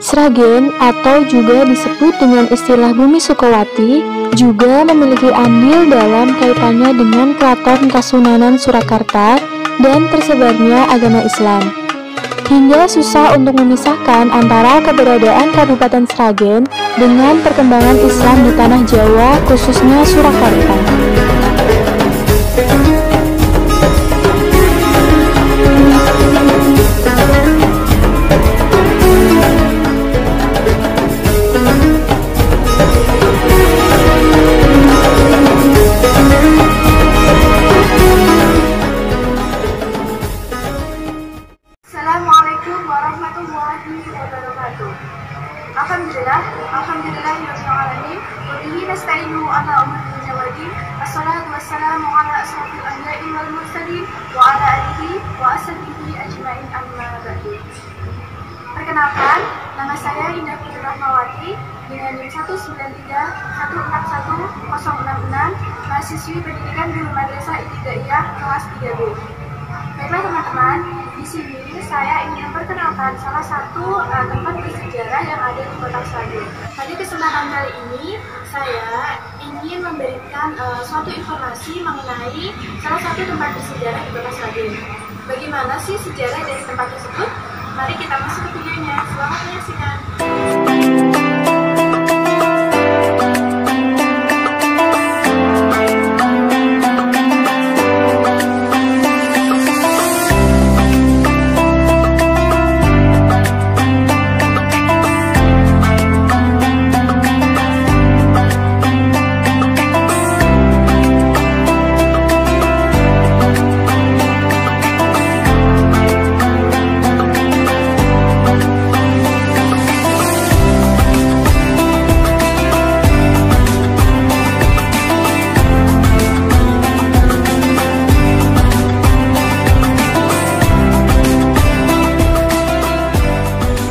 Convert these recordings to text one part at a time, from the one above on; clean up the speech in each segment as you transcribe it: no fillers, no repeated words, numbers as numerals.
Sragen atau juga disebut dengan istilah Bumi Sukowati juga memiliki andil dalam kaitannya dengan Keraton Kasunanan Surakarta dan tersebarnya agama Islam. Hingga susah untuk memisahkan antara keberadaan Kabupaten Sragen dengan perkembangan Islam di tanah Jawa, khususnya Surakarta. Assalamualaikum warahmatullahi wabarakatuh. Alhamdulillahirrahmanirrahim. Wa bihi nasta'inu ala umuri dunya wa din. Assalatu wassalamu ala asrofil anbiya'i wal mursalin wa ala alihi wa ashabihi ajma'in amma ba'du. Perkenalkan, nama saya Indah Putri Rahmawati dengan NIM 193161066, mahasiswi pendidikan Guru Madrasah Ibtidaiyah kelas 3B. Baiklah teman-teman, di sini saya ingin memperkenalkan salah satu tempat bersejarah yang ada di Kota Sragen. Pada kesempatan kali ini, saya ingin memberikan suatu informasi mengenai salah satu tempat bersejarah di Kota Sragen. Bagaimana sih sejarah dari tempat tersebut? Mari kita masuk ke videonya. Selamat menyaksikan.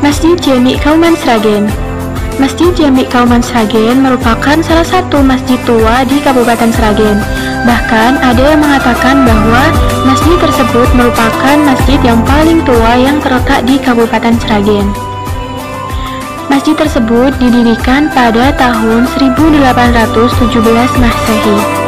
Masjid Jami Kauman Sragen. Masjid Jami Kauman Sragen merupakan salah satu masjid tua di Kabupaten Sragen. Bahkan ada yang mengatakan bahwa masjid tersebut merupakan masjid yang paling tua yang terletak di Kabupaten Sragen. Masjid tersebut didirikan pada tahun 1817 Masehi.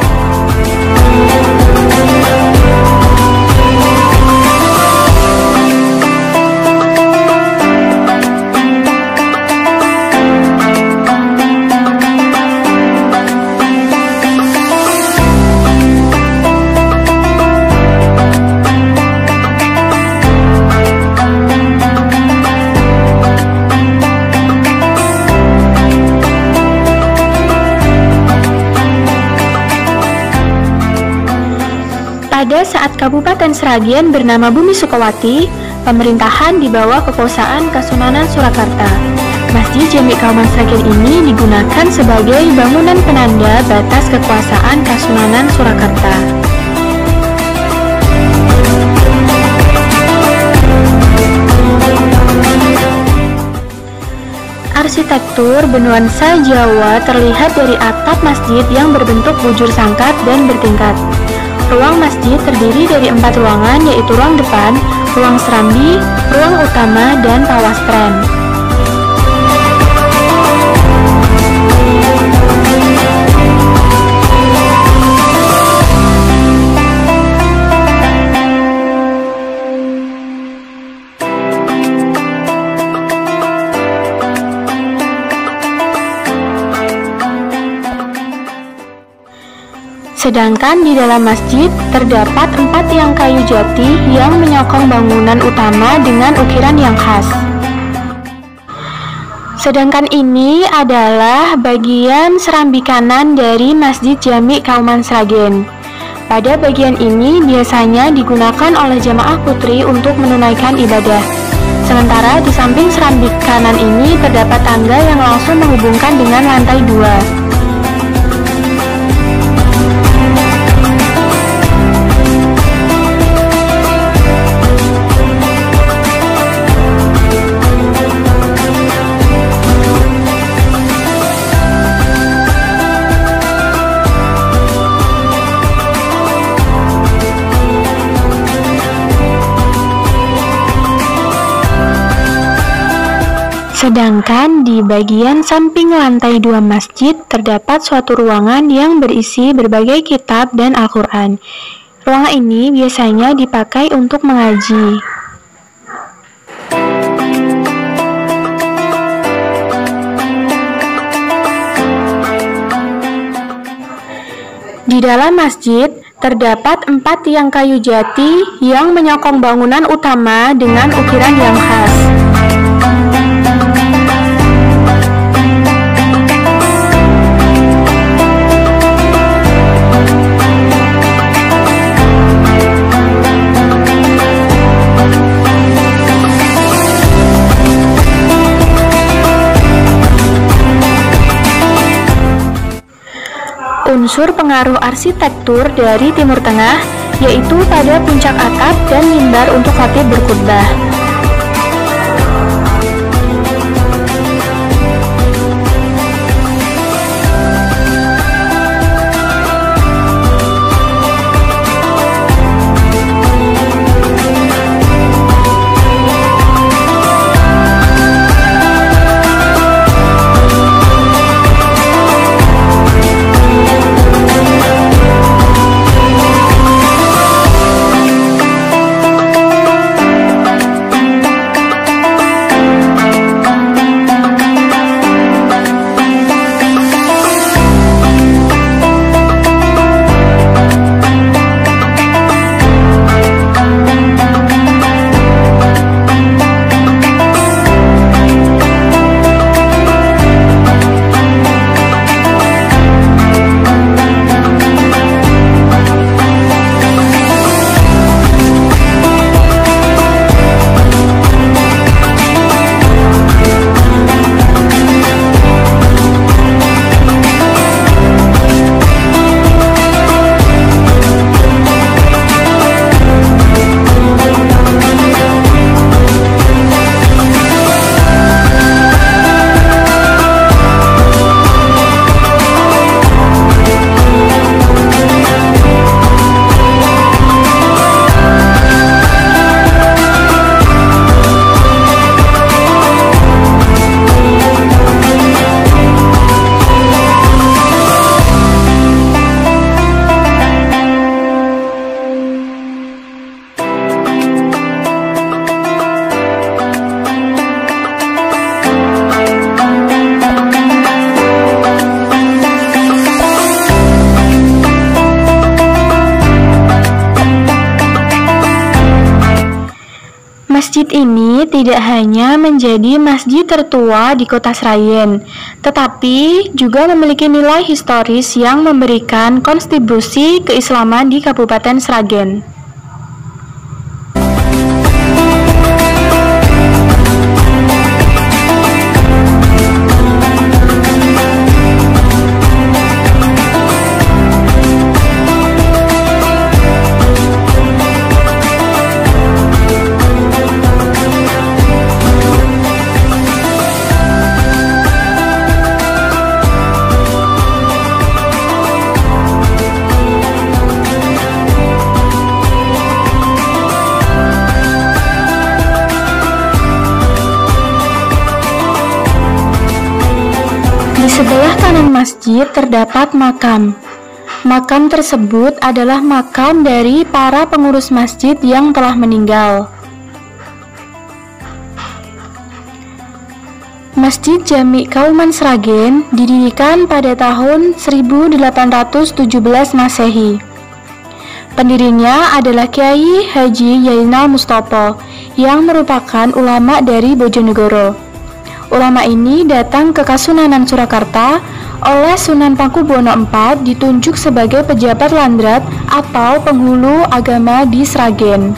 Pada saat Kabupaten Sragen bernama Bumi Sukowati, pemerintahan di bawah kekuasaan Kasunanan Surakarta. Masjid Jami Kauman Sragen ini digunakan sebagai bangunan penanda batas kekuasaan Kasunanan Surakarta. Arsitektur bernuansa Jawa terlihat dari atap masjid yang berbentuk bujur sangkat dan bertingkat. Ruang masjid terdiri dari 4 ruangan, yaitu ruang depan, ruang serambi, ruang utama, dan pawastren. Sedangkan di dalam masjid terdapat 4 tiang kayu jati yang menyokong bangunan utama dengan ukiran yang khas. Sedangkan ini adalah bagian serambi kanan dari Masjid Jami Kauman Sragen. Pada bagian ini biasanya digunakan oleh jamaah putri untuk menunaikan ibadah. Sementara di samping serambi kanan ini terdapat tangga yang langsung menghubungkan dengan lantai 2. Sedangkan di bagian samping lantai 2 masjid terdapat suatu ruangan yang berisi berbagai kitab dan Al-Quran. Ruangan ini biasanya dipakai untuk mengaji. Di dalam masjid, terdapat 4 tiang kayu jati yang menyokong bangunan utama dengan ukiran yang khas. Unsur pengaruh arsitektur dari Timur Tengah, yaitu pada puncak atap dan mimbar untuk khatib berkhutbah. Masjid ini tidak hanya menjadi masjid tertua di Kota Sragen, tetapi juga memiliki nilai historis yang memberikan kontribusi keislaman di Kabupaten Sragen. Di sebelah kanan masjid terdapat makam. Makam tersebut adalah makam dari para pengurus masjid yang telah meninggal. Masjid Jami Kauman Sragen didirikan pada tahun 1817 Masehi. Pendirinya adalah Kiai Haji Yainal Mustopo yang merupakan ulama dari Bojonegoro. Ulama ini datang ke Kasunanan Surakarta oleh Sunan Pakubuwono IV ditunjuk sebagai pejabat landrat atau penghulu agama di Sragen.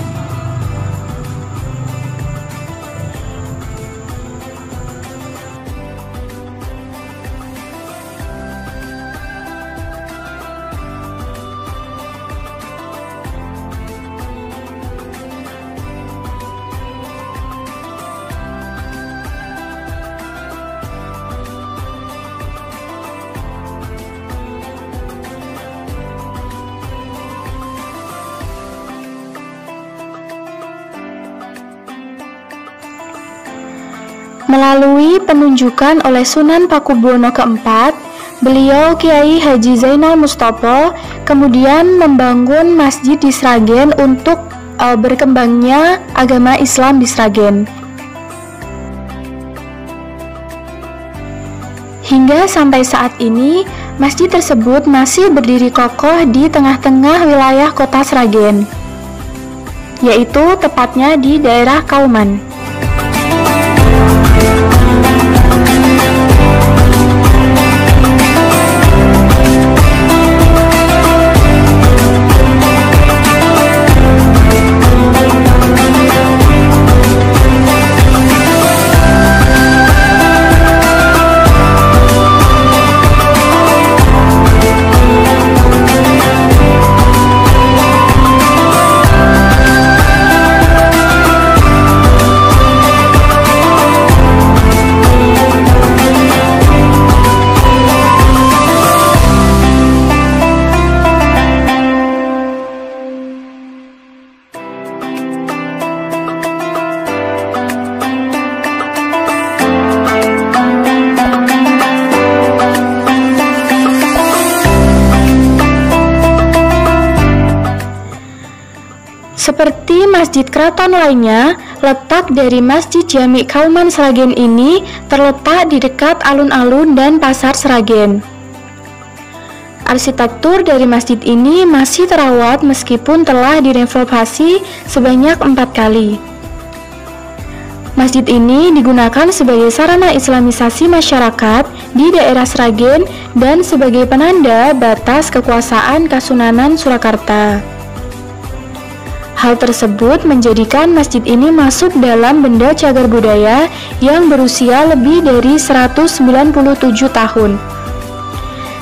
Melalui penunjukan oleh Sunan Pakubuwono keempat, beliau Kiai Haji Zainal Mustopo kemudian membangun masjid di Sragen untuk berkembangnya agama Islam di Sragen. Hingga sampai saat ini, masjid tersebut masih berdiri kokoh di tengah-tengah wilayah kota Sragen, yaitu tepatnya di daerah Kauman. Seperti masjid keraton lainnya, letak dari Masjid Jami Kauman Sragen ini terletak di dekat alun-alun dan pasar Sragen. Arsitektur dari masjid ini masih terawat meskipun telah direnovasi sebanyak 4 kali. Masjid ini digunakan sebagai sarana islamisasi masyarakat di daerah Sragen dan sebagai penanda batas kekuasaan Kasunanan Surakarta. Hal tersebut menjadikan masjid ini masuk dalam benda cagar budaya yang berusia lebih dari 197 tahun.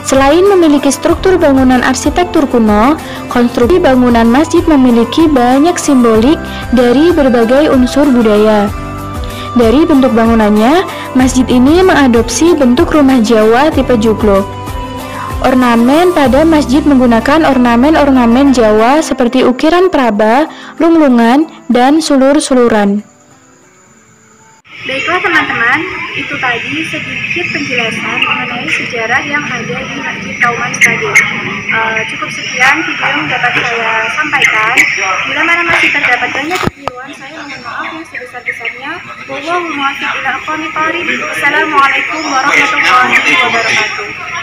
Selain memiliki struktur bangunan arsitektur kuno, konstruksi bangunan masjid memiliki banyak simbolik dari berbagai unsur budaya. Dari bentuk bangunannya, masjid ini mengadopsi bentuk rumah Jawa tipe joglo. Ornamen pada masjid menggunakan ornamen-ornamen Jawa seperti ukiran praba, lunglungan, dan sulur-suluran. Baiklah teman-teman, itu tadi sedikit penjelasan mengenai sejarah yang ada di Masjid Kauman Sragen. Cukup sekian video yang dapat saya sampaikan. Bila mana masih terdapat banyak kekeliruan, saya mohon maaf yang sebesar-besarnya. Wallahu muwaffiq ila aqwamit thoriq. Wassalamualaikum warahmatullahi wabarakatuh.